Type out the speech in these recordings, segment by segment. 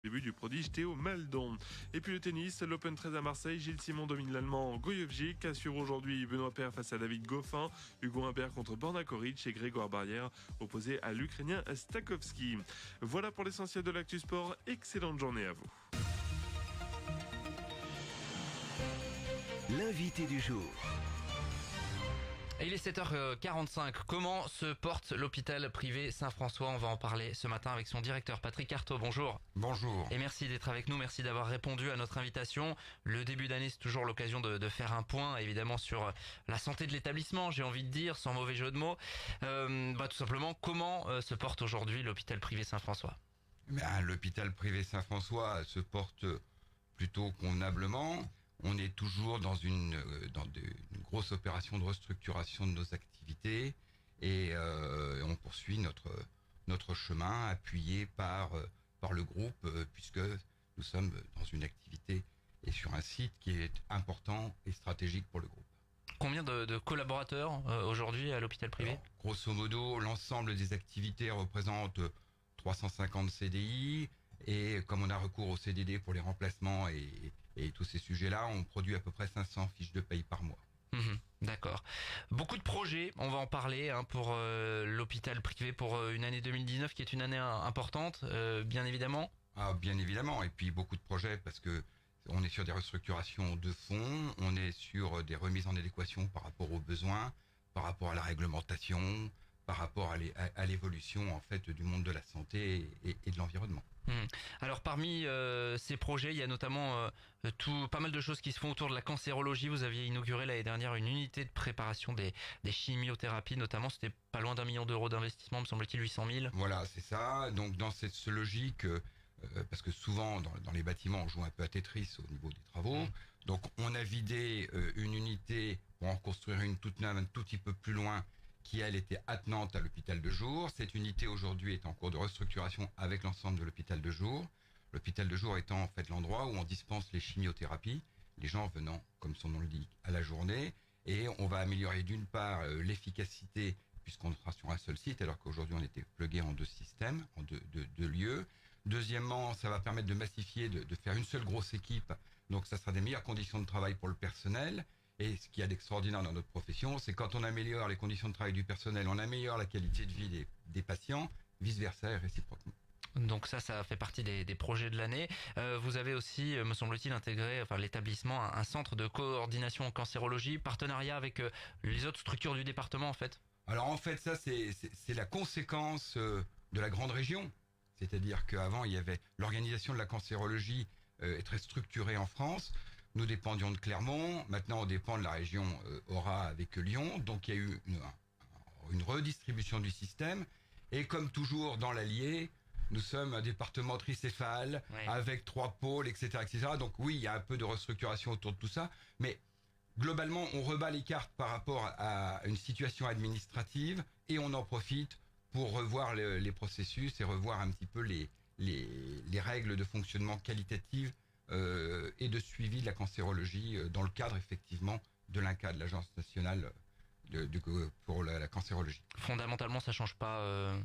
Début du prodige Théo Maldon. Et puis le tennis, l'Open 13 à Marseille, Gilles Simon domine l'Allemand Gojevcic, assure aujourd'hui Benoît Paire face à David Goffin, Hugo Humbert contre Borna Koric et Grégoire Barrière opposé à l'Ukrainien Stakhovski. Voilà pour l'essentiel de l'actu sport, excellente journée à vous. L'invité du jour. Et il est 7h45. Comment se porte l'hôpital privé Saint-François? On va en parler ce matin avec son directeur Patrick Artaud. Bonjour. Bonjour. Et merci d'être avec nous. Merci d'avoir répondu à notre invitation. Le début d'année, c'est toujours l'occasion de faire un point, évidemment, sur la santé de l'établissement, j'ai envie de dire, sans mauvais jeu de mots. Tout simplement, comment se porte aujourd'hui l'hôpital privé Saint-François? L'hôpital privé Saint-François se porte plutôt convenablement. On est toujours dans une grosse opération de restructuration de nos activités et on poursuit notre chemin appuyé par le groupe puisque nous sommes dans une activité et sur un site qui est important et stratégique pour le groupe. Combien de collaborateurs aujourd'hui à l'hôpital privé? Alors, grosso modo, l'ensemble des activités représente 350 CDI et comme on a recours au CDD pour les remplacements et tous ces sujets-là, on produit à peu près 500 fiches de paye par mois. D'accord. Beaucoup de projets, on va en parler pour l'hôpital privé pour une année 2019 qui est une année importante, bien évidemment. Ah, bien évidemment, et puis beaucoup de projets parce que on est sur des restructurations de fonds, on est sur des remises en adéquation par rapport aux besoins, par rapport à la réglementation, par rapport à l'évolution en fait du monde de la santé et de l'environnement. Alors parmi ces projets, il y a notamment pas mal de choses qui se font autour de la cancérologie. Vous aviez inauguré l'année dernière une unité de préparation des chimiothérapies, notamment. C'était pas loin d'1 million d'euros d'investissement, me semble-t-il, 800 000. Voilà, c'est ça. Donc dans cette logique, parce que souvent dans les bâtiments, on joue un peu à Tetris au niveau des travaux. Donc on a vidé une unité pour en construire une toute neuve, un tout petit peu plus loin, qui elle était attenante à l'hôpital de jour. Cette unité aujourd'hui est en cours de restructuration avec l'ensemble de l'hôpital de jour. L'hôpital de jour étant en fait l'endroit où on dispense les chimiothérapies, les gens venant, comme son nom le dit, à la journée. Et on va améliorer d'une part l'efficacité, puisqu'on sera sur un seul site, alors qu'aujourd'hui on était plugué en deux systèmes, en deux lieux. Deuxièmement, ça va permettre de massifier, de faire une seule grosse équipe. Donc ça sera des meilleures conditions de travail pour le personnel. Et ce qu'il y a d'extraordinaire dans notre profession, c'est quand on améliore les conditions de travail du personnel, on améliore la qualité de vie des patients, vice-versa et réciproquement. Donc ça fait partie des projets de l'année. Vous avez aussi, me semble-t-il, intégré l'établissement un centre de coordination en cancérologie, partenariat avec les autres structures du département en fait. Alors en fait, ça c'est la conséquence de la grande région. C'est-à-dire qu'avant, il y avait l'organisation de la cancérologie est très structurée en France. Nous dépendions de Clermont, maintenant on dépend de la région Aura avec Lyon, donc il y a eu une redistribution du système, et comme toujours dans l'Allier, nous sommes un département tricéphale, avec 3 pôles, etc., etc. Donc oui, il y a un peu de restructuration autour de tout ça, mais globalement on rebat les cartes par rapport à une situation administrative, et on en profite pour revoir les processus et revoir un petit peu les règles de fonctionnement qualitatives et de suivi de la cancérologie dans le cadre effectivement de l'INCa, de l'Agence nationale pour la cancérologie. Fondamentalement, ça change pas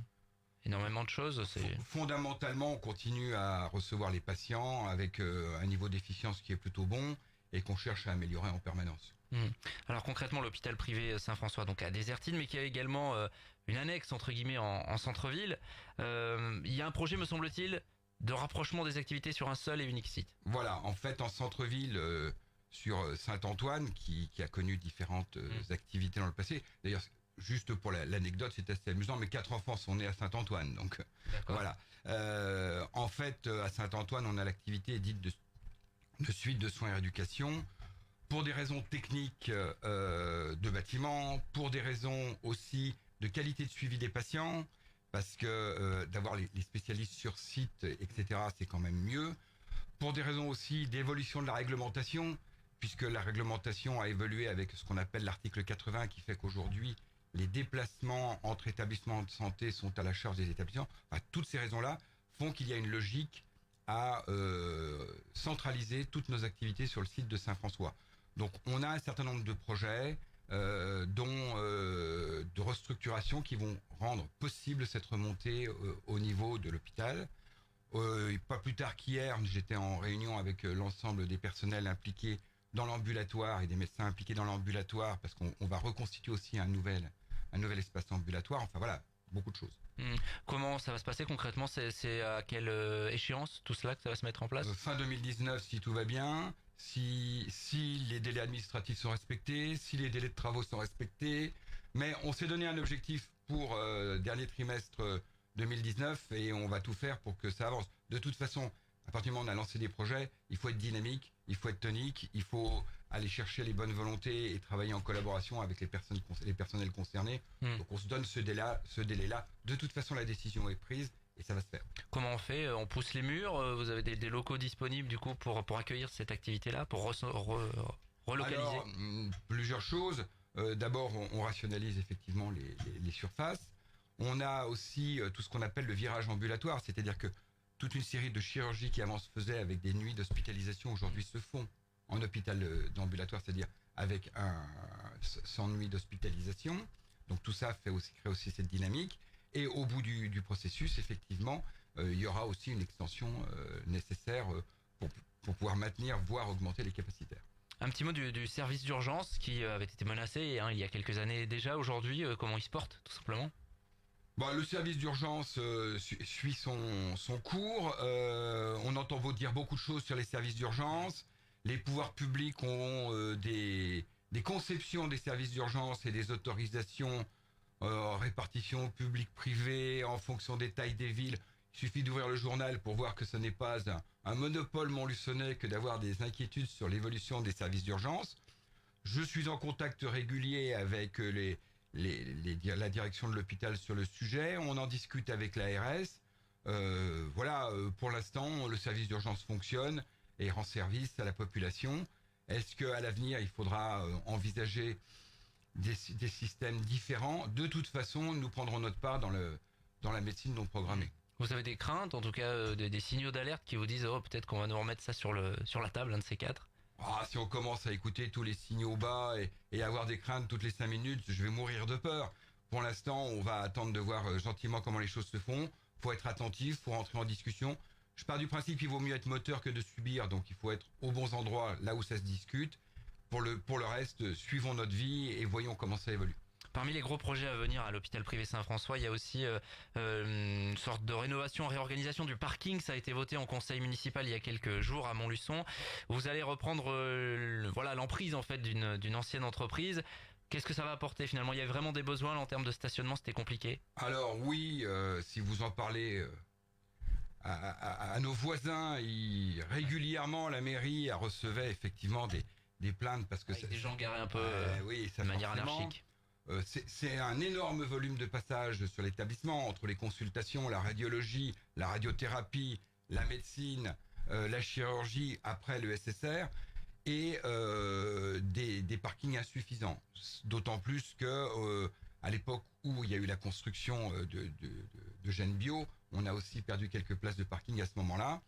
énormément de choses. Fondamentalement, on continue à recevoir les patients avec un niveau d'efficience qui est plutôt bon et qu'on cherche à améliorer en permanence. Alors concrètement, l'hôpital privé Saint-François donc à Désertine, mais qui a également une annexe entre guillemets en centre-ville. Il y a un projet, me semble-t-il, de rapprochement des activités sur un seul et unique site. Voilà, en fait, en centre-ville, sur Saint-Antoine, qui a connu différentes activités dans le passé. D'ailleurs, juste pour l'anecdote, c'est assez amusant, mes 4 enfants sont nés à Saint-Antoine, donc voilà. En fait, à Saint-Antoine, on a l'activité dite de suite de soins et rééducation, pour des raisons techniques de bâtiment, pour des raisons aussi de qualité de suivi des patients, parce que d'avoir les spécialistes sur site, etc., c'est quand même mieux. Pour des raisons aussi d'évolution de la réglementation, puisque la réglementation a évolué avec ce qu'on appelle l'article 80, qui fait qu'aujourd'hui, les déplacements entre établissements de santé sont à la charge des établissements. Enfin, toutes ces raisons-là font qu'il y a une logique à centraliser toutes nos activités sur le site de Saint-François. Donc, on a un certain nombre de projets dont de restructuration qui vont rendre possible cette remontée au niveau de l'hôpital. Pas plus tard qu'hier, j'étais en réunion avec l'ensemble des personnels impliqués dans l'ambulatoire et des médecins impliqués dans l'ambulatoire parce qu'on va reconstituer aussi un nouvel espace ambulatoire. Enfin voilà, beaucoup de choses. Comment ça va se passer concrètement? C'est à quelle échéance tout cela que ça va se mettre en place? Fin 2019 si tout va bien, si les délais administratifs sont respectés, si les délais de travaux sont respectés. Mais on s'est donné un objectif pour dernier trimestre 2019 et on va tout faire pour que ça avance. De toute façon, à partir du moment où on a lancé des projets, il faut être dynamique, il faut être tonique, il faut aller chercher les bonnes volontés et travailler en collaboration avec les personnels concernés. Donc on se donne ce délai-là. De toute façon, la décision est prise et ça va se faire. Comment on fait? On pousse les murs? Vous avez des locaux disponibles du coup pour accueillir cette activité-là, pour relocaliser? Alors, plusieurs choses. D'abord, on rationalise effectivement les surfaces. On a aussi tout ce qu'on appelle le virage ambulatoire, c'est-à-dire que toute une série de chirurgies qui avant se faisaient avec des nuits d'hospitalisation aujourd'hui se font en hôpital d'ambulatoire, c'est-à-dire avec sans nuit d'hospitalisation. Donc tout ça crée aussi cette dynamique. Et au bout du processus, effectivement, il y aura aussi une extension nécessaire pour pouvoir maintenir, voire augmenter les capacitaires. Un petit mot du service d'urgence qui avait été menacé il y a quelques années déjà. Aujourd'hui, comment il se porte tout simplement? Bon, le service d'urgence suit son cours. On entend vous dire beaucoup de choses sur les services d'urgence. Les pouvoirs publics ont des conceptions des services d'urgence et des autorisations en répartition publique-privée en fonction des tailles des villes. Il suffit d'ouvrir le journal pour voir que ce n'est pas un monopole montluçonnais que d'avoir des inquiétudes sur l'évolution des services d'urgence. Je suis en contact régulier avec la direction de l'hôpital sur le sujet. On en discute avec l'ARS. Pour l'instant, le service d'urgence fonctionne et rend service à la population. Est-ce qu'à l'avenir, il faudra envisager des systèmes différents? De toute façon, nous prendrons notre part dans la médecine non programmée. Vous avez des craintes, en tout cas des signaux d'alerte qui vous disent peut-être qu'on va nous remettre ça sur la table, un de ces quatre? Si on commence à écouter tous les signaux bas et avoir des craintes toutes les 5 minutes, je vais mourir de peur. Pour l'instant, on va attendre de voir gentiment comment les choses se font. Faut être attentif, faut rentrer en discussion. Je pars du principe qu'il vaut mieux être moteur que de subir, donc il faut être aux bons endroits, là où ça se discute. Pour le reste, suivons notre vie et voyons comment ça évolue. Parmi les gros projets à venir à l'hôpital privé Saint-François, il y a aussi une sorte de rénovation, réorganisation du parking. Ça a été voté en conseil municipal il y a quelques jours à Montluçon. Vous allez reprendre l'emprise en fait d'une ancienne entreprise. Qu'est-ce que ça va apporter finalement? Il y a vraiment des besoins en termes de stationnement, c'était compliqué? Alors oui, si vous en parlez à nos voisins, régulièrement la mairie recevait effectivement des plaintes parce que des gens garés un peu de manière anarchique. C'est un énorme volume de passage sur l'établissement entre les consultations, la radiologie, la radiothérapie, la médecine, la chirurgie après le SSR et des parkings insuffisants. D'autant plus que à l'époque où il y a eu la construction de Gène Bio, on a aussi perdu quelques places de parking à ce moment-là.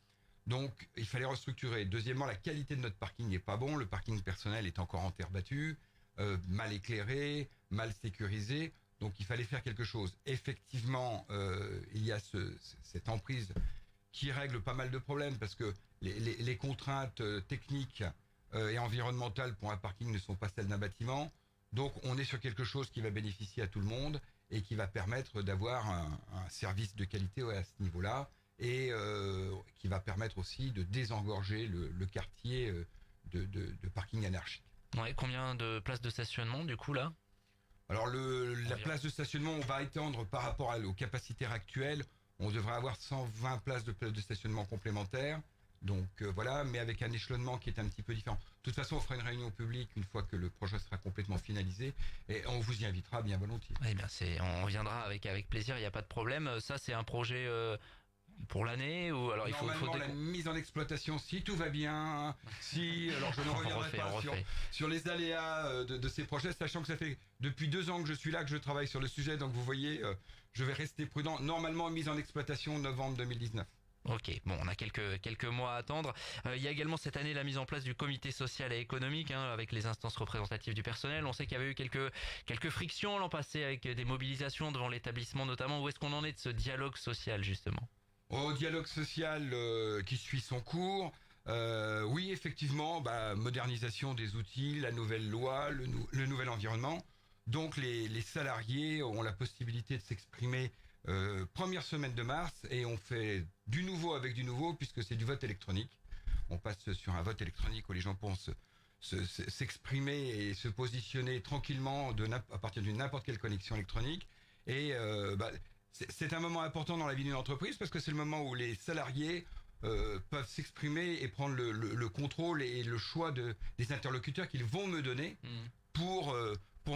Donc il fallait restructurer. Deuxièmement, la qualité de notre parking n'est pas bon. Le parking personnel est encore en terre battue. Mal éclairé, mal sécurisé, donc il fallait faire quelque chose. Effectivement, il y a cette emprise qui règle pas mal de problèmes parce que les contraintes techniques et environnementales pour un parking ne sont pas celles d'un bâtiment. Donc on est sur quelque chose qui va bénéficier à tout le monde et qui va permettre d'avoir un service de qualité à ce niveau-là et qui va permettre aussi de désengorger le quartier de parking anarchique. Ouais, combien de places de stationnement du coup là? Alors la place de stationnement, on va étendre par rapport aux capacitaires actuelles. On devrait avoir 120 places de stationnement complémentaires. Donc mais avec un échelonnement qui est un petit peu différent. De toute façon, on fera une réunion publique une fois que le projet sera complètement finalisé et on vous y invitera bien volontiers. Eh bien, on viendra avec plaisir, il n'y a pas de problème. Ça, c'est un projet pour l'année ou alors Normalement, la mise en exploitation, si tout va bien, alors je ne reviendrai pas sur les aléas de ces projets, sachant que ça fait depuis 2 ans que je suis là, que je travaille sur le sujet, donc vous voyez, je vais rester prudent. Normalement, mise en exploitation novembre 2019. Ok, bon, on a quelques mois à attendre. Il y a également cette année la mise en place du comité social et économique avec les instances représentatives du personnel. On sait qu'il y avait eu quelques frictions l'an passé avec des mobilisations devant l'établissement notamment. Où est-ce qu'on en est de ce dialogue social justement? Au dialogue social qui suit son cours, oui, effectivement, modernisation des outils, la nouvelle loi, le nouvel environnement. Donc les salariés ont la possibilité de s'exprimer première semaine de mars et on fait du nouveau avec du nouveau puisque c'est du vote électronique. On passe sur un vote électronique où les gens pourront s'exprimer et se positionner tranquillement à partir d'une n'importe quelle connexion électronique. Et c'est un moment important dans la vie d'une entreprise parce que c'est le moment où les salariés peuvent s'exprimer et prendre le contrôle et le choix des interlocuteurs qu'ils vont me donner pour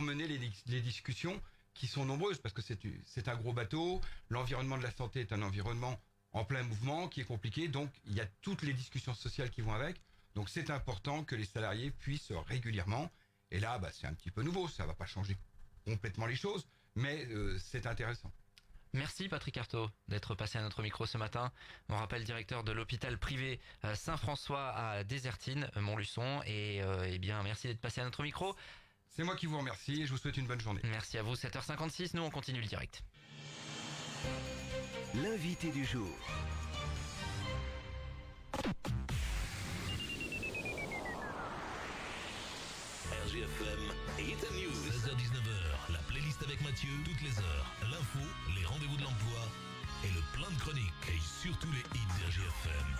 mener les discussions qui sont nombreuses parce que c'est un gros bateau. L'environnement de la santé est un environnement en plein mouvement qui est compliqué. Donc, il y a toutes les discussions sociales qui vont avec. Donc, c'est important que les salariés puissent régulièrement. Et là, c'est un petit peu nouveau. Ça va pas changer complètement les choses, mais c'est intéressant. Merci Patrick Artaud d'être passé à notre micro ce matin. On rappelle directeur de l'hôpital privé Saint-François à Désertine, Montluçon. Et bien, merci d'être passé à notre micro. C'est moi qui vous remercie et je vous souhaite une bonne journée. Merci à vous, 7h56, nous on continue le direct. L'invité du jour. RGFM Hit News. 16h-19h, la playlist avec Mathieu, toutes les heures. L'info, les rendez-vous de l'emploi et le plein de chroniques. Et surtout les hits RGFM.